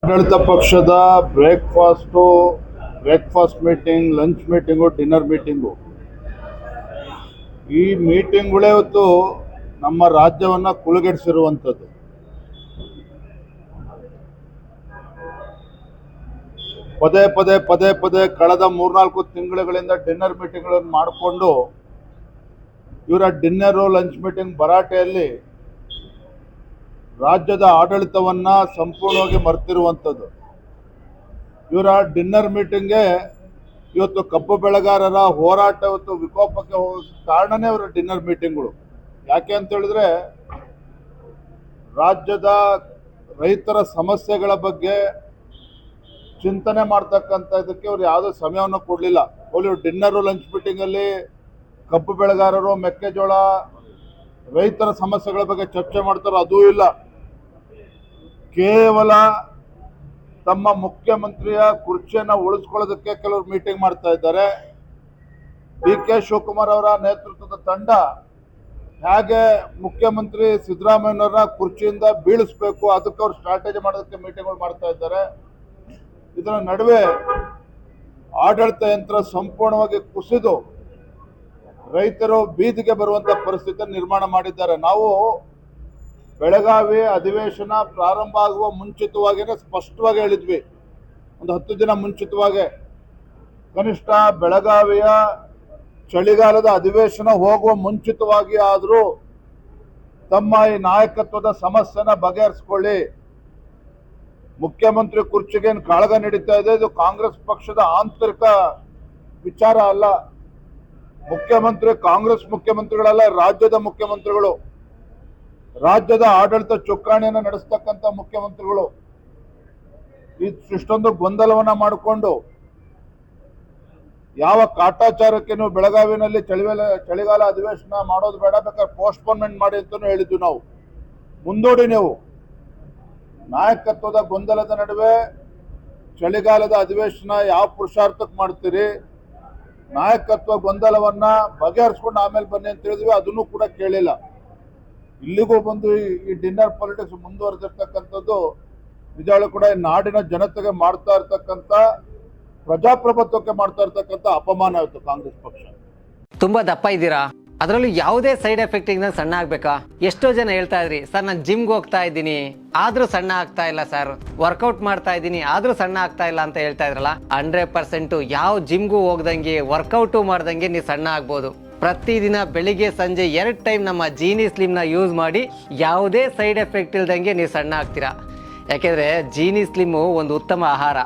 ಆಡಳಿತ ಪಕ್ಷದ breakfast meeting, lunch meeting, dinner meeting, ಈ ಮೀಟಿಂಗ್ಗಳೇ ಇವತ್ತು ನಮ್ಮ ರಾಜ್ಯವನ್ನು ಕುಲುಗೆಡಿಸಿರುವಂಥದ್ದು. ಪದೇ ಪದೇ ಕಳೆದ 3-4 ತಿಂಗಳುಗಳಿಂದ ಡಿನ್ನರ್ ಮೀಟಿಂಗ್ಗಳನ್ನು ಮಾಡಿಕೊಂಡು ಇವರ ಡಿನ್ನರು ಲಂಚ್ ಮೀಟಿಂಗ್ ಭರಾಟೆಯಲ್ಲಿ ರಾಜ್ಯದ ಆಡಳಿತವನ್ನು ಸಂಪೂರ್ಣವಾಗಿ ಮರೆತಿರುವಂಥದ್ದು. ಇವರ ಡಿನ್ನರ್ ಮೀಟಿಂಗ್ಗೆ ಇವತ್ತು ಕಬ್ಬು ಬೆಳೆಗಾರರ ಹೋರಾಟ ಇವತ್ತು ವಿಕೋಪಕ್ಕೆ ಹೋಗೋಕ್ಕೆ ಕಾರಣನೇ ಇವರ ಡಿನ್ನರ್ ಮೀಟಿಂಗ್ಗಳು. ಯಾಕೆ ಅಂತ ಹೇಳಿದ್ರೆ ರಾಜ್ಯದ ರೈತರ ಸಮಸ್ಯೆಗಳ ಬಗ್ಗೆ ಚಿಂತನೆ ಮಾಡ್ತಕ್ಕಂಥ ಇದಕ್ಕೆ ಇವರು ಯಾವುದೇ ಸಮಯವನ್ನು ಕೊಡಲಿಲ್ಲ. ಇವರು ಡಿನ್ನರು ಲಂಚ್ ಮೀಟಿಂಗಲ್ಲಿ ಕಬ್ಬು ಬೆಳೆಗಾರರು, ಮೆಕ್ಕೆಜೋಳ, ರೈತರ ಸಮಸ್ಯೆಗಳ ಬಗ್ಗೆ ಚರ್ಚೆ ಮಾಡ್ತಾರೋ ಅದೂ ಇಲ್ಲ. ಕೇವಲ ತಮ್ಮ ಮುಖ್ಯಮಂತ್ರಿಯ ಕುರ್ಚಿಯನ್ನು ಉಳಿಸ್ಕೊಳ್ಳೋದಕ್ಕೆ ಕೆಲವರು ಮೀಟಿಂಗ್ ಮಾಡ್ತಾ ಇದ್ದಾರೆ. ಡಿ.ಕೆ. ಶಿವಕುಮಾರ್ ಅವರ ನೇತೃತ್ವದ ತಂಡ ಹೇಗೆ ಮುಖ್ಯಮಂತ್ರಿ ಸಿದ್ದರಾಮಯ್ಯನವರ ಕುರ್ಚಿಯಿಂದ ಬೀಳಿಸಬೇಕು ಅದಕ್ಕೆ ಅವರು ಸ್ಟ್ರಾಟಜಿ ಮಾಡೋದಕ್ಕೆ ಮೀಟಿಂಗ್ಗಳು ಮಾಡ್ತಾ ಇದ್ದಾರೆ. ಇದರ ನಡುವೆ ಆಡಳಿತ ಯಂತ್ರ ಸಂಪೂರ್ಣವಾಗಿ ಕುಸಿದು ರೈತರು ಬೀದಿಗೆ ಬರುವಂಥ ಪರಿಸ್ಥಿತಿ ನಿರ್ಮಾಣ ಮಾಡಿದ್ದಾರೆ. ನಾವು ಬೆಳಗಾವಿ ಅಧಿವೇಶನ ಪ್ರಾರಂಭ ಆಗುವ ಮುಂಚಿತವಾಗಿಯೇ ಸ್ಪಷ್ಟವಾಗಿ ಹೇಳಿದ್ವಿ, ಒಂದು 10 ದಿನ ಮುಂಚಿತವಾಗಿ, ಕನಿಷ್ಠ ಬೆಳಗಾವಿಯ ಚಳಿಗಾಲದ ಅಧಿವೇಶನ ಹೋಗುವ ಮುಂಚಿತವಾಗಿ ಆದರೂ ತಮ್ಮ ಈ ನಾಯಕತ್ವದ ಸಮಸ್ಯೆನ ಬಗೆಹರಿಸ್ಕೊಳ್ಳಿ. ಮುಖ್ಯಮಂತ್ರಿ ಕುರ್ಚಿಗೆ ಕಾಳಗ ನಡೀತಾ ಇದೆ, ಇದು ಕಾಂಗ್ರೆಸ್ ಪಕ್ಷದ ಆಂತರಿಕ ವಿಚಾರ ಅಲ್ಲ. ಮುಖ್ಯಮಂತ್ರಿ ಕಾಂಗ್ರೆಸ್ ಮುಖ್ಯಮಂತ್ರಿಗಳಲ್ಲ, ರಾಜ್ಯದ ಮುಖ್ಯಮಂತ್ರಿಗಳು, ರಾಜ್ಯದ ಆಡಳಿತ ಚುಕ್ಕಾಣಿಯನ್ನು ನಡೆಸ್ತಕ್ಕಂಥ ಮುಖ್ಯಮಂತ್ರಿಗಳು ಇಷ್ಟೊಂದು ಗೊಂದಲವನ್ನ ಮಾಡಿಕೊಂಡು ಯಾವ ಕಾಟಾಚಾರಕ್ಕೆ ನೀವು ಬೆಳಗಾವಿನಲ್ಲಿ ಚಳಿಗಾಲ ಅಧಿವೇಶನ ಮಾಡೋದು ಬೇಡ, ಬೇಕಾದ್ರೆ ಪೋಸ್ಟ್ಪೋನ್ಮೆಂಟ್ ಮಾಡಿ ಅಂತಲೂ ಹೇಳಿದ್ವಿ ನಾವು. ಮುಂದೂಡಿ ನೀವು ನಾಯಕತ್ವದ ಗೊಂದಲದ ನಡುವೆ ಚಳಿಗಾಲದ ಅಧಿವೇಶನ ಯಾವ ಪುರುಷಾರ್ಥಕ್ಕೆ ಮಾಡ್ತೀರಿ, ನಾಯಕತ್ವ ಗೊಂದಲವನ್ನ ಬಗೆಹರಿಸ್ಕೊಂಡು ಆಮೇಲೆ ಬನ್ನಿ ಅಂತ ಹೇಳಿದ್ವಿ, ಅದನ್ನು ಕೂಡ ಕೇಳಿಲ್ಲ. ಇಲ್ಲಿಗೂ ಬಂದು ಈ ಡಿನ್ನರ್ ಪಾಲಿಟಿಕ್ಸ್ ಮುಂದುವರೆದಿರ್ತಕ್ಕಂಥದ್ದು ನಿಜವಾಗ್ಲೂ ಕೂಡ ನಾಡಿನ ಜನತೆಗೆ ಮಾಡ್ತಾ ಇರ್ತಕ್ಕಂಥ, ಪ್ರಜಾಪ್ರಭುತ್ವಕ್ಕೆ ಮಾಡ್ತಾ ಇರ್ತಕ್ಕಂಥ ಅಪಮಾನ ಆಯಿತು ಕಾಂಗ್ರೆಸ್ ಪಕ್ಷ. ತುಂಬಾ ದಪ್ಪ ಇದ್ದೀರಾ, ಅದರಲ್ಲೂ ಯಾವುದೇ ಸೈಡ್ ಎಫೆಕ್ಟ್ ಇಂದ ಸಣ್ಣ ಆಗ್ಬೇಕಾ? ಎಷ್ಟೋ ಜನ ಹೇಳ್ತಾ ಇದ್ರಿ, ಸರ್ ನಾನು ಜಿಮ್ಗೆ ಹೋಗ್ತಾ ಇದ್ದೀನಿ ಆದ್ರೂ ಸಣ್ಣ ಆಗ್ತಾ ಇಲ್ಲ ಸರ್, ವರ್ಕೌಟ್ ಮಾಡ್ತಾ ಇದ್ದೀನಿ ಆದ್ರೂ ಸಣ್ಣ ಆಗ್ತಾ ಇಲ್ಲ ಅಂತ ಹೇಳ್ತಾ ಇದ್ರಲ್ಲ. 100% ಯಾವ ಜಿಮ್ಗೂ ಹೋಗ್ದಂಗೆ ವರ್ಕೌಟು ಮಾಡ್ದಂಗೆ ನೀವು ಸಣ್ಣ ಆಗ್ಬೋದು. ಪ್ರತಿದಿನ ಬೆಳಿಗ್ಗೆ ಸಂಜೆ 2 ಟೈಮ್ ನಮ್ಮ ಜೀನಿ ಸ್ಲಿಮ್ನ ಯೂಸ್ ಮಾಡಿ ಯಾವುದೇ ಸೈಡ್ ಎಫೆಕ್ಟ್ ಇಲ್ದಂಗೆ ನೀವು ಸಣ್ಣ ಆಗ್ತೀರಾ. ಯಾಕೆಂದ್ರೆ ಜೀನಿ ಸ್ಲಿಮ್ಮು ಒಂದು ಉತ್ತಮ ಆಹಾರ.